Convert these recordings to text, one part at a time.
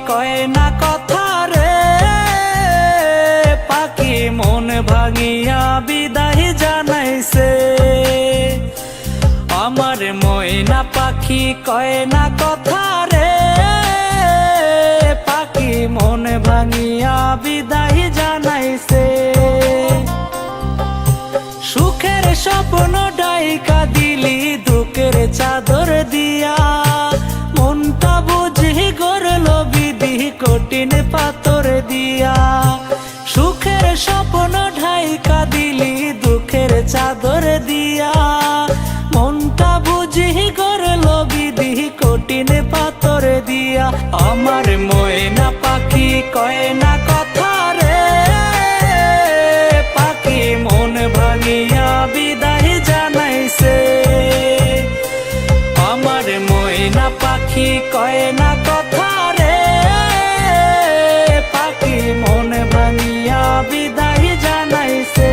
কয় না কথা রে, পাখি মন ভাঙিয়া বিদায় জানাইছে। আমার ময়না পাখি কয় না কথা রে, পাখি মন ভাঙিয়া বিদায় জানাইছে। সুখের স্বপ্ন ডাইকা দিলি দুঃখের চাদর দিয়া, মনটা বুঝি গড়ল বিধি কঠিন পাথর দিয়া। সুখের স্বপ্ন ঢাইকা দিলি দুঃখের চাদর দিয়া, মনটা বুঝি গড়ল বিধি কঠিন পাথর দিয়া। আমার ময়না পাখি কয় না কথা রে, পাখি মন ভাঙিয়া বিদায় জানাইছে। আমার ময়না পাখি কয় না কথা রে, পাখি মন ভাঙিয়া বিদায় জানাইছে।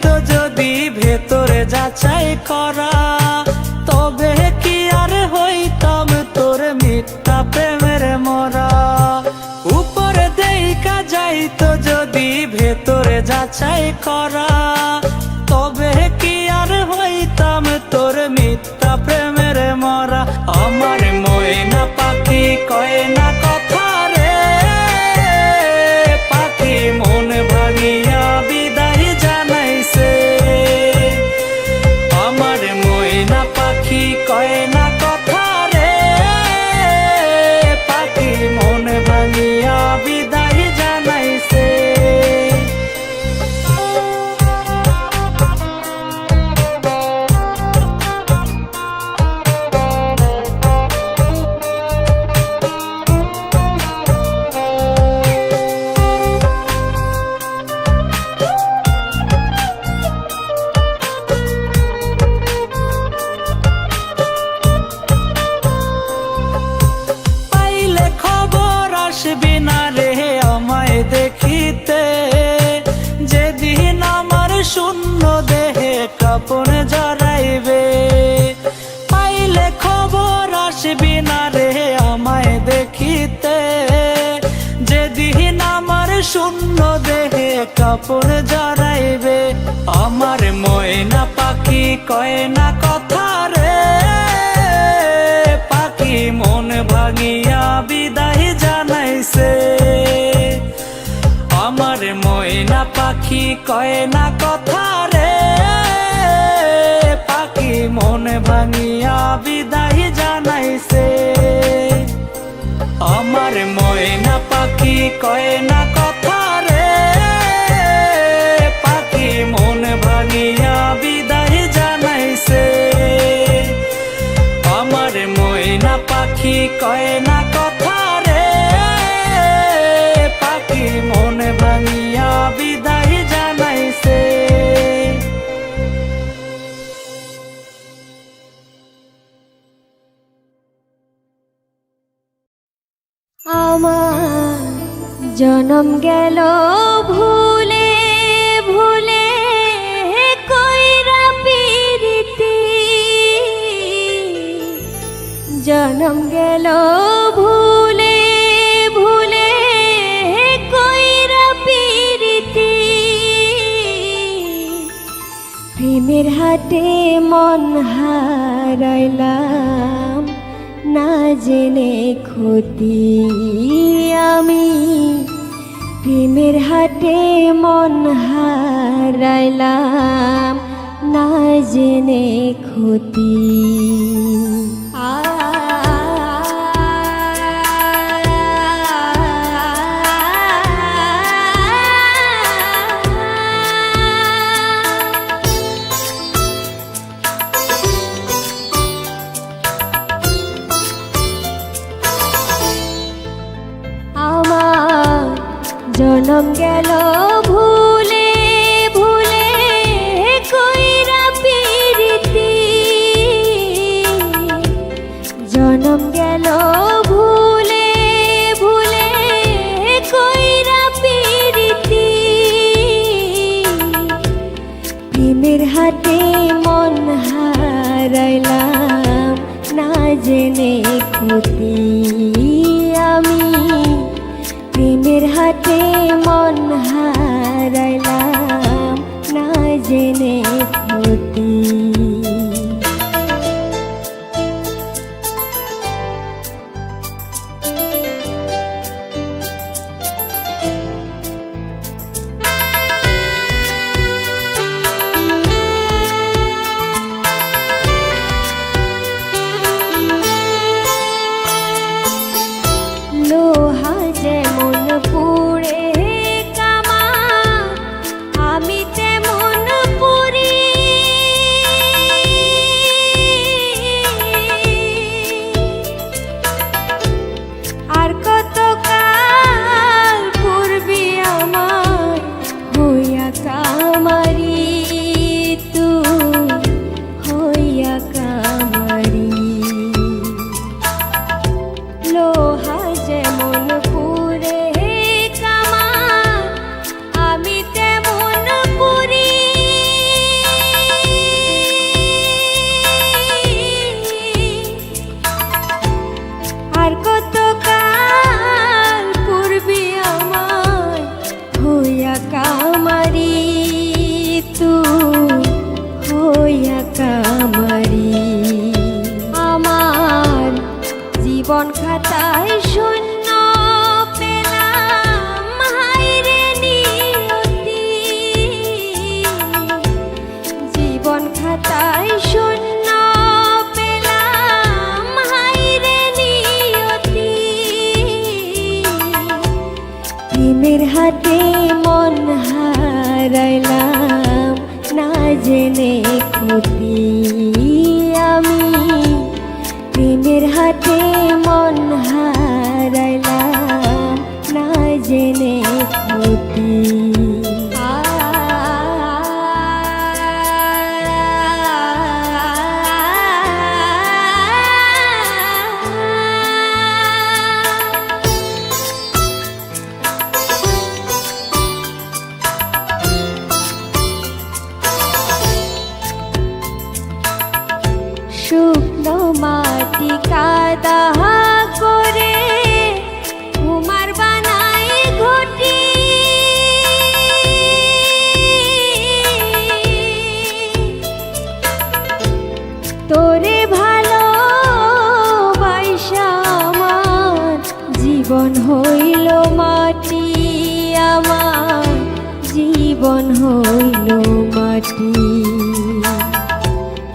তো যদি ভেতরে যাচাই করা, তবে কি আর হইতাম তোর মিথ্যা প্রেমের মরা। উপরে দেখা যাইতো যদি ভেতরে যাচাই করা, তবে কি আর হইতাম তোর মিথ্যা প্রেমের মরা। আমার ময়না পাখি কয় না কথা রে, পাখি মন ভাঙিয়া বিদায় জানাইছে। আমার ময়না পাখি কয় না কথা রে, পাখি মন ভাঙিয়া বিদায় জানাইছে। দেখিতে যেদিন আমার শূন্য দেহে কাপন জড়াইবে, পাইলে খবর আসবি না রে আমায় দেখিতে। যেদিন আমার শূন্য দেহে কাপন জড়াইবে। আমার ময়না পাখি কয় না কথা রে, পাখি মন ভাঙিয়া বিদায় জানাইছে। আমার ময়না পাখি কয় না কথা রে, পাখি মন ভাঙিয়া বিদায় জানাইছে। আমার ময়না পাখি কয় না কথা রে, পাখি মন ভাঙিয়া বিদায় জানাইছে। আমার ময়না পাখি কয় না কথা রে, পাখি মন ভাঙিয়া বিদায় জানাইছে। আমার জনম গেল ভুলে ভুলে কইরা পিরিতি, জনম গেল ভুলে ভুলে কইরা পিরিতি। প্রেমের হাটে মন হারাইলাম, না জেনে ক্ষতি আমি। প্রেমের হাটে মন হারাইলাম, না জেনে ক্ষতি। জনম গেল ভুলে ভুলে কইরা পিরিতি জনম গেল ভুলে ভুলে কইরা পিরিতি প্রেমের হাতে মন হারাইলাম না জেনে ক্ষতি আমি প্রেমের হাতে মন হারাইলাম না জেনে ক্ষতি লোহা যেমন পুড়ে কামা আমি তেমন পুরি আর কত কাল পূর্বে আমার হইয়া কামারি তুই হইয়া কামারি লোহা যেমন পুড়ে কামা আমি তেমন পুরি আর কত কাল পূর্বে আমার হইয়া কামারি তুই হইয়া কামারি আমার জীবন খাতায় শূন্য পেলাম হায়রে নিয়তি জীবন খাতায় শূন্য পেলাম হায়রে নিয়তি প্রেমের হাতে মন হারাইলাম না জেনে ক্ষতি আমি প্রেমের হাতে মন হারাইলাম না জেনে ক্ষতি শুকনো মাটি কাদা করে কুমার বানাই ঘটি তোরে ভালো বাইসা আমার জীবন হইল মাটি আমার জীবন হইল মাটি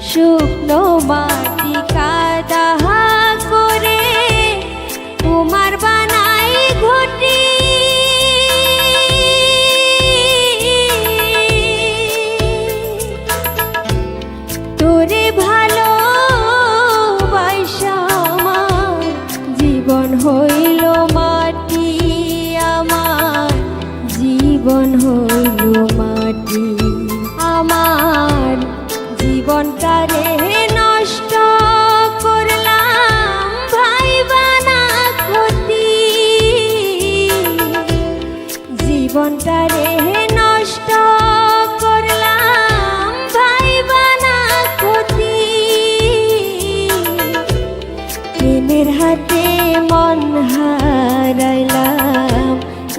শুকনো মাটি কাদা করে কুমার বানাই ঘটি তোরে ভালো বাইসা আমার জীবন হইল মাটি আমার জীবন হইল মাটি আমার জীবনটারে নষ্ট করলাম ভাইবানা ক্ষতি জীবনটারে নষ্ট করলাম ভাইবানা ক্ষতি প্রেমের হাতে মন হারাইলাম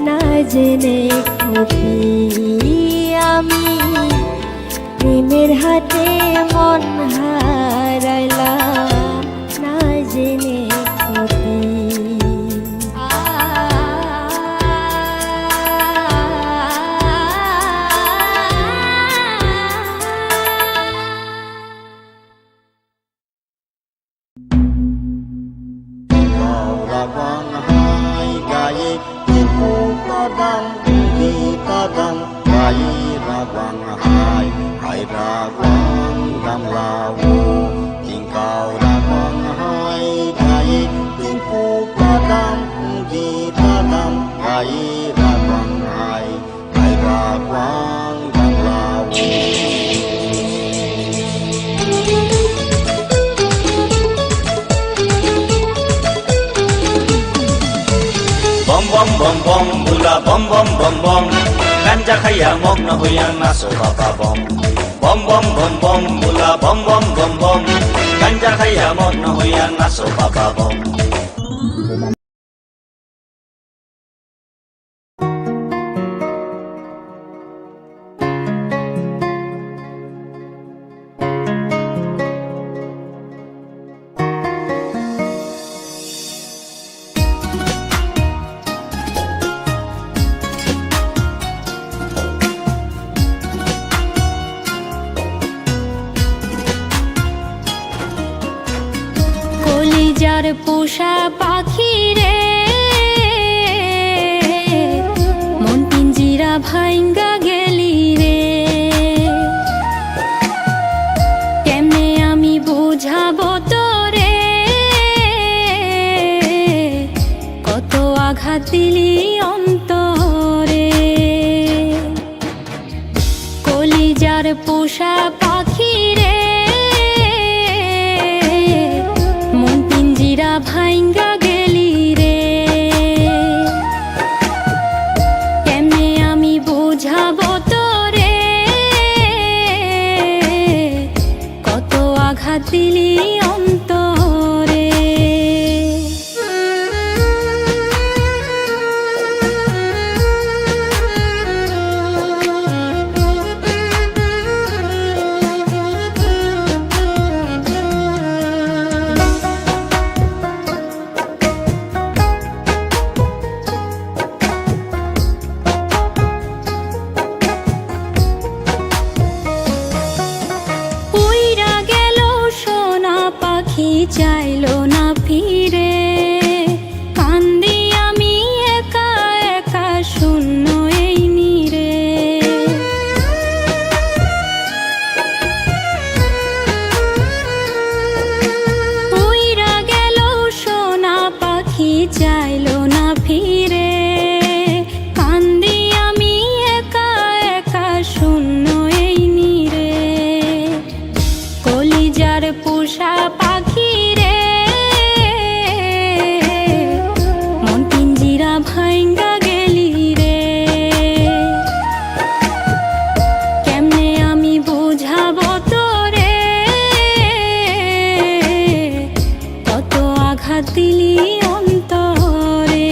না জেনে ক্ষতি আমি প্রেমের হাতে মন হারাইলাম না জেনে ক্ষতি Rabang hai gaye tipu padang di padang gaye rabang hai rabang dam lawu tingkau rabang hai gaye tipu padang di padang gaye rabang hai রাবাং বাংলাও বম বম বম বম বুলা বম বম বম বম গাঞ্জা খাইয়া মগ্ন হইয়া নাচো বাবা বম বম বম বম বম বুলা বম বম বম বম গাঞ্জা খাইয়া মগ্ন হইয়া নাচো বাবা বম কলিজার পোষা পাখি রে মন পিঞ্জিরা ভাইঙ্গা গেলি রে কেমনে আমি বুঝাবো তোরে কত আঘাত দিলি অন্তরে কলিজার পোষা পাখি রে ভাইঙ্গা গেলি রে কেমনে আমি বুঝাবো তোরে কত আঘাত দিলি অন্তরে চাইলো না ফিরে কান্দি আমি একা একা শূন্য এই নীরে উইরা গেল সোনা পাখি চাইলো না ফিরে কান্দি আমি একা একা শূন্য এই নীরে কলিজার পোষা পাখি রে মন পিঞ্জিরা ভাইঙ্গা গেলি রে কেমনে আমি বুঝাবো তোরে কত আঘাত দিলি অন্তরে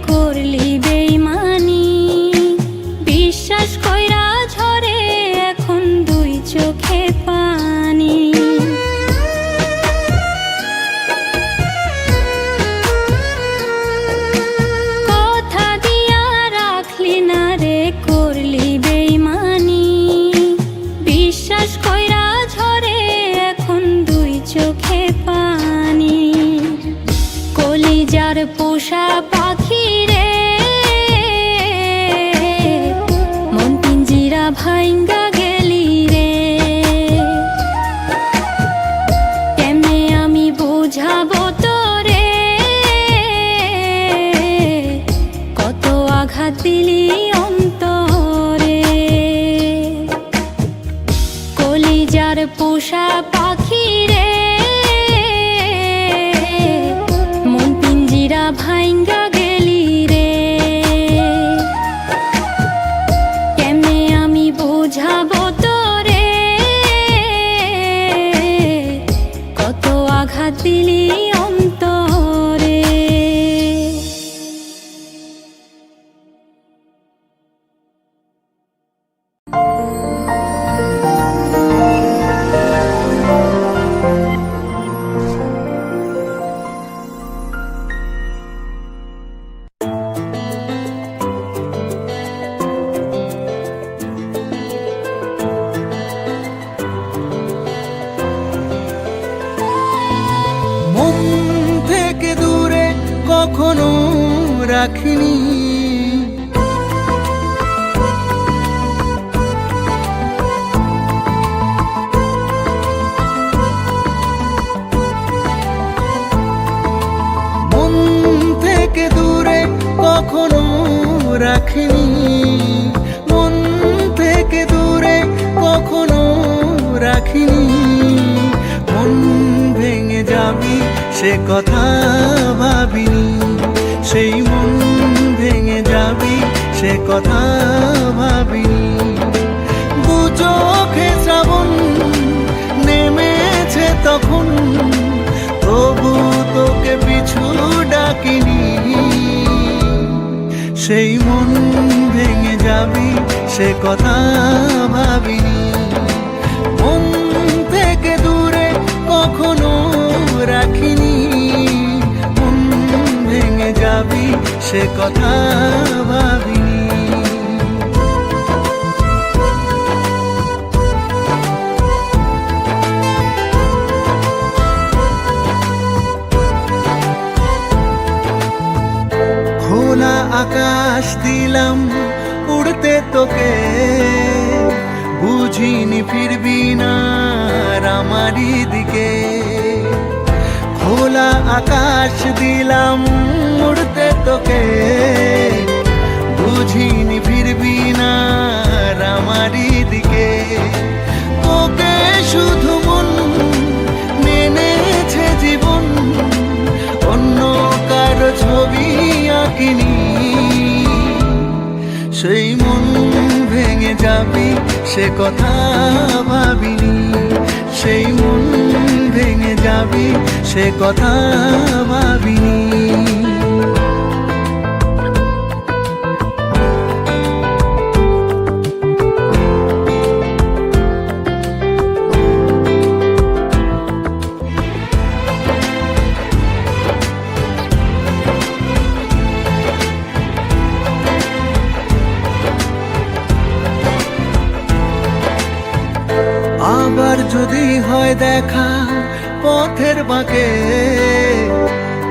করলি বেইমানি বিশ্বাস কইরা ঝরে এখন দুই চোখে পানি কথা দিয়া রাখলি না রে করলি বেইমানি বিশ্বাস কইরা ঝরে এখন দুই চোখে পানি কলিজার পোষা পাখি রে মন পিঞ্জিরা ভাইঙ্গা গেলি রে কেমনে আমি বুঝাবো তোরে কত আঘাত দিলি অন্তরে কলিজার পোষা পাখি রে মন পিঞ্জিরা ভাইঙ্গা গেলি কখনো রাখিনি। মন থেকে দূরে কখনো রাখিনি, মন থেকে দূরে কখনো রাখিনি। মন ভেঙে যাবি সে কথা ভাবিনি, সেই মন ভেঙে যাবি সে কথা ভাবিনি। দু চোখে শ্রাবণ নেমেছে তখন, তবু তোকে পিছু ডাকিনি। সেই মন ভেঙে যাবি সে কথা ভাবিনি। মন থেকে দূরে কখনো রাখিনি, মন ভেঙে যাবি সে কথা ভাবিনি। খোলা আকাশ দিলাম উড়তে তোকে, বুঝিনি ফিরবি না আর আমারই দিকে। খোলা আকাশ দিলাম উড়তে তোকে, বুঝিনি ফিরবি না আর আমারই দিকে। তোকে শুধু মন মেনেছে জীবন, অন্য কারো ছবি আঁকিনি। সেই মন ভেঙে যাবি সে কথা ভাবিনি, সেই মন ভেঙে যাবি সে কথা ভাবিনি। আবার যদি হয় দেখা পথের বাঁকে,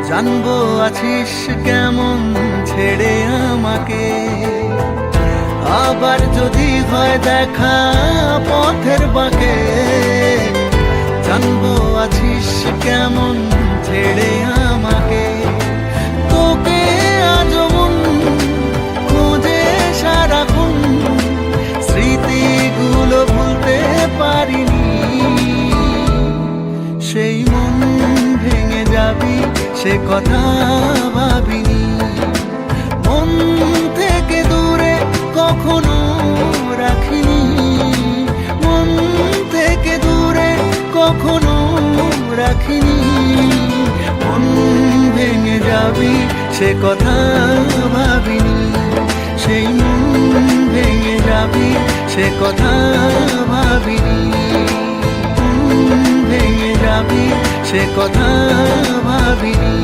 জানবো আছিস কেমন ছেড়ে আমাকে। আবার যদি হয় দেখা পথের বাঁকে, জানবো আছিস কেমন ছেড়ে আমাকে। তোকে আজ মন খুঁজে সারাক্ষণ, স্মৃতিগুলো ভুলতে পারিনি। সেই মন ভেঙে যাবি সে কথা ভাবিনি। মন থেকে দূরে কখনো রাখিনি, মন থেকে দূরে কখনো রাখিনি। মন ভেঙে যাবি সে কথা ভাবিনি, সেই মন ভেঙে যাবি সে কথা ভাবিনি। মন ভেঙে যাবি সে কথা ভাবিনি।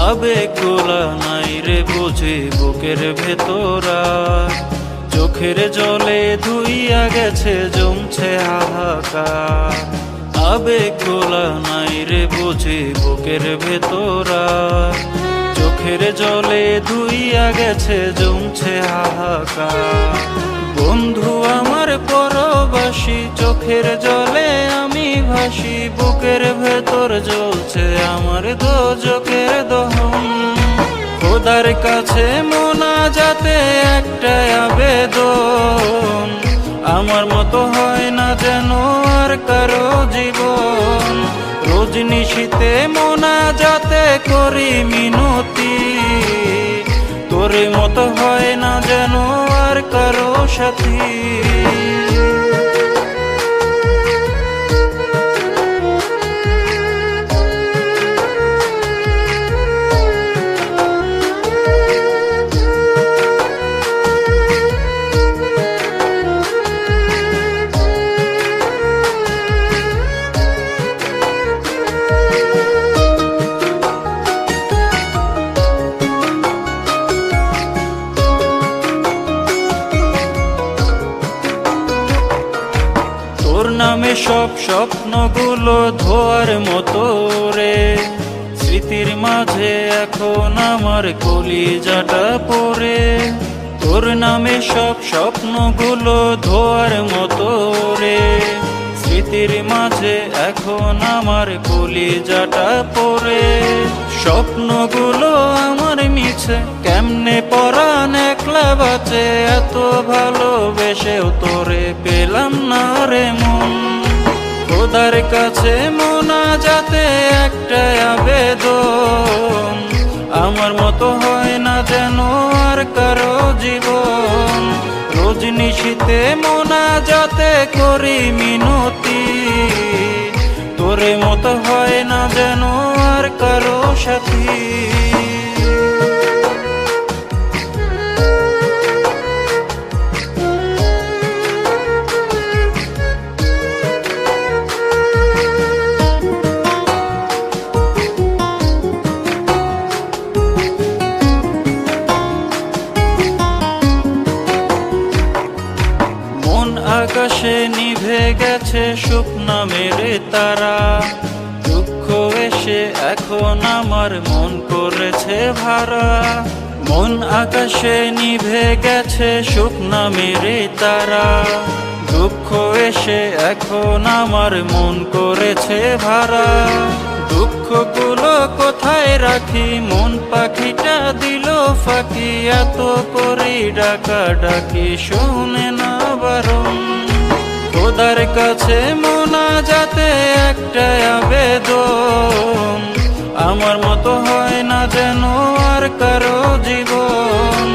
আবেগ গোলা নাই রে বুঝি বুকের ভেতরা, চোখের জলে ধুইয়া গেছে জমছে হাহাকার। আবেগ গোলা নাই রে বুঝি বুকের ভেতরা, চোখের জলে ধুইয়া গেছে জমছে হাহাকার। বন্ধু আমার পরবাসী, চোখের জলে আমি ভাসি, বুকের ভেতর জ্বলছে আমার দোজখের দহন। খোদার কাছে মোনাজাতে একটাই আবেদন, আমার মতো হয় না যেন আর কারো জীবন। রোজ নিশীতে মোনাজাতে করি মিনতি, তোর মতো হয় না যেন আর কারো সাথী। তোর নামে সব স্বপ্নগুলো ধোয়ার মতো রে, স্মৃতির মাঝে এখন আমার কলিজাটা পড়ে। তোর নামে সব স্বপ্নগুলো ধোয়ার মতো রে, স্মৃতির মাঝে এখন আমার কলিজাটা পড়ে। স্বপ্নগুলো আমার মিছে, কেমনে পরাণ একলা বাঁচে, এত ভালোবেসেও তোরে পেলাম না রে মন। খোদার কাছে মোনাজাতে একটাই আবেদন, আমার মতো হয় না যেন আর কারো জীবন। রোজ নিশীতে মোনাজাতে করি মিনতি, তোরে মতো হয় না যেন আর কারো সাথী। আকাশে নিভে গেছে সুখ নামের তারা, দুঃখ এসে এখন আমার মন করেছে ভাড়া। মন আকাশে নিভে গেছে সুখ নামের তারা, দুঃখ এসে এখন আমার মন করেছে ভাড়া। দুঃখগুলো কোথায় রাখি, মন পাখিটা দিল ফাঁকি, এত করি ডাকা ডাকি শুনে না বারণ। খোদার কাছে মোনাজাতে একটাই আবেদন, আমার মতো হয় না যেন আর কারো জীবন।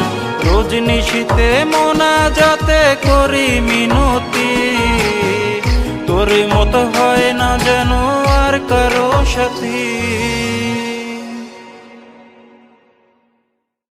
রোজ নিশীতে মোনাজাতে করি মিনতি, তোর মতো হয় না যেন আর কারো সাথী।